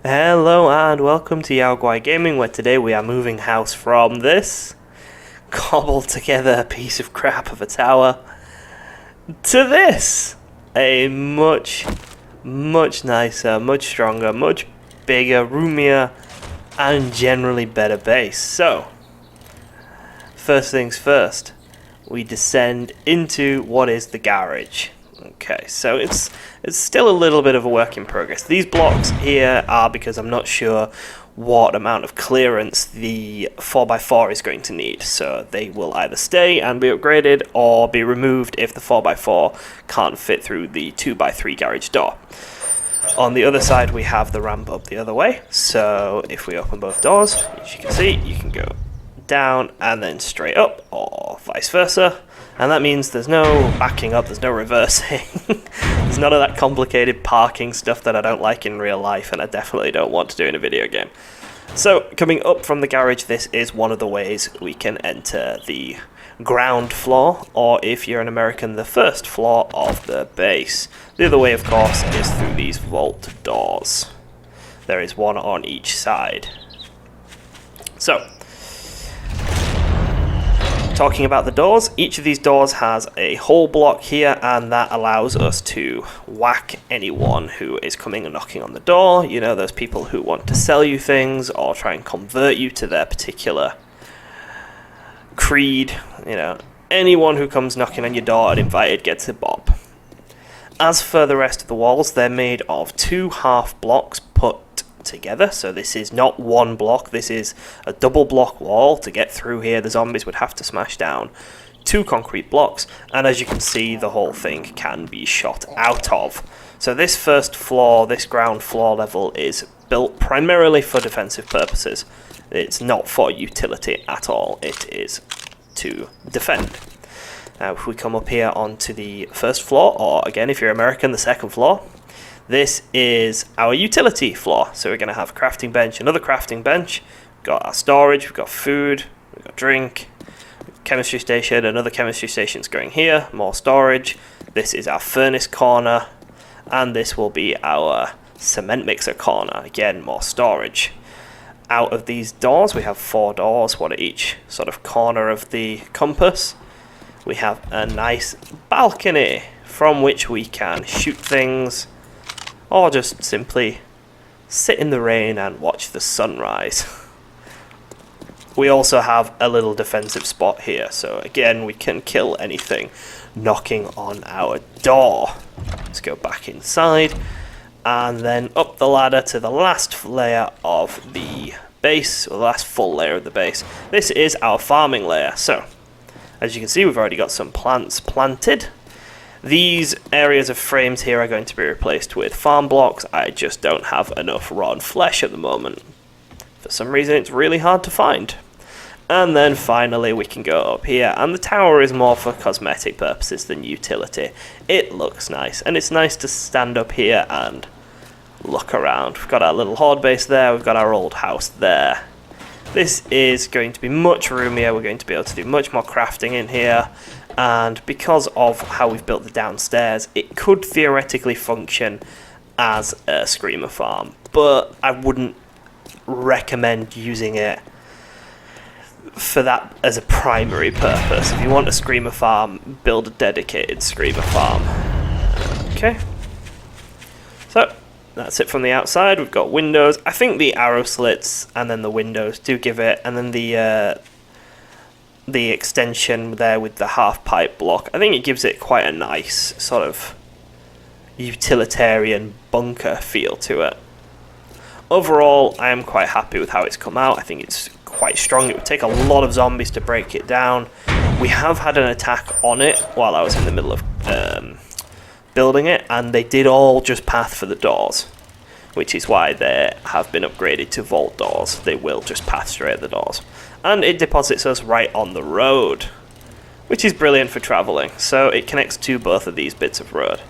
Hello and welcome to Yaoguai Gaming, where today we are moving house from this cobbled together piece of crap of a tower to this, a much nicer, much stronger, much bigger, roomier and generally better base. So, first things first, we descend into what is the garage. Okay, so it's still a little bit of a work in progress. These blocks here are because I'm not sure what amount of clearance the 4x4 is going to need. So they will either stay and be upgraded or be removed if the 4x4 can't fit through the 2x3 garage door. On the other side we have the ramp up the other way. So if we open both doors, as you can see, you can go down and then straight up or vice versa. And that means there's no backing up, there's no reversing, there's none of that complicated parking stuff that I don't like in real life and I definitely don't want to do in a video game. So, coming up from the garage, this is one of the ways we can enter the ground floor, or if you're an American, the first floor of the base. The other way, of course, is through these vault doors. There is one on each side. So, talking about the doors, each of these doors has a hole block here, and that allows us to whack anyone who is coming and knocking on the door. You know, those people who want to sell you things or try and convert you to their particular creed. You know, anyone who comes knocking on your door and invited gets a bob. As for the rest of the walls, they're made of two half blocks put together, so this is not one block, this is a double block wall. To get through here, the zombies would have to smash down two concrete blocks, and as you can see, the whole thing can be shot out of. So this first floor, this ground floor level, is built primarily for defensive purposes. It's not for utility at all, it is to defend. Now if we come up here onto the first floor, or again if you're American, the second floor, this is our utility floor. So we're going to have a crafting bench, another crafting bench, we've got our storage, we've got food, we've got drink, chemistry station, another chemistry station's going here, more storage. This is our furnace corner, and this will be our cement mixer corner, again more storage. Out of these doors we have four doors, one at each sort of corner of the compass. We have a nice balcony from which we can shoot things, or just simply sit in the rain and watch the sunrise. We also have a little defensive spot here, so again we can kill anything knocking on our door. Let's go back inside and then up the ladder to the last layer of the base, or the last full layer of the base. This is our farming layer. So as you can see, we've already got some plants planted. These areas of frames here are going to be replaced with farm blocks. I just don't have enough raw flesh at the moment. For some reason it's really hard to find. And then finally we can go up here, and the tower is more for cosmetic purposes than utility. It looks nice, and it's nice to stand up here and look around. We've got our little horde base there, we've got our old house there. This is going to be much roomier, we're going to be able to do much more crafting in here. And because of how we've built the downstairs, it could theoretically function as a screamer farm, but I wouldn't recommend using it for that as a primary purpose. If you want a screamer farm, build a dedicated screamer farm. Okay, so that's it from the outside. We've got windows. I think the arrow slits and then the windows do give it, and then the extension there with the half pipe block, I think it gives it quite a nice sort of utilitarian bunker feel to it. Overall, I am quite happy with how it's come out. I think it's quite strong. It would take a lot of zombies to break it down. We have had an attack on it while I was in the middle of building it, and they did all just path for the doors, which is why they have been upgraded to vault doors. They will just path straight at the doors. And it deposits us right on the road, which is brilliant for travelling. So it connects to both of these bits of road.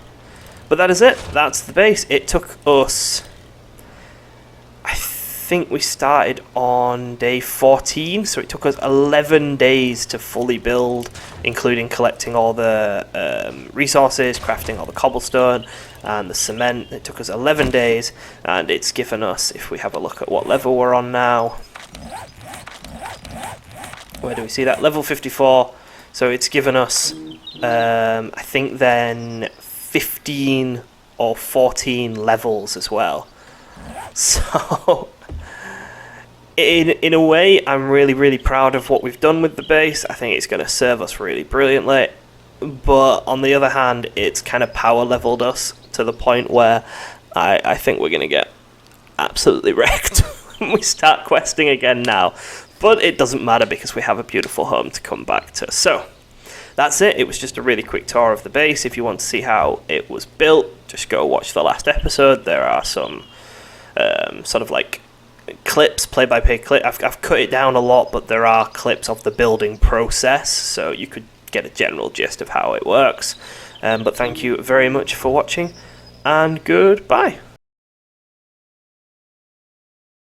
But that is it. That's the base. It took us, I think we started on day 14, so it took us 11 days to fully build, including collecting all the resources, crafting all the cobblestone and the cement. It took us 11 days, and it's given us, if we have a look at what level we're on now, where do we see that? Level 54. So it's given us, I think then 15 or 14 levels as well. So, in a way, I'm really proud of what we've done with the base. I think it's going to serve us really brilliantly. But on the other hand, it's kind of power leveled us to the point where I think we're going to get absolutely wrecked when we start questing again now. But it doesn't matter because we have a beautiful home to come back to. So, that's it. It was just a really quick tour of the base. If you want to see how it was built, just go watch the last episode. There are some sort of like clips, play-by-play clip. I've cut it down a lot, but there are clips of the building process, so you could get a general gist of how it works. But thank you very much for watching, and goodbye.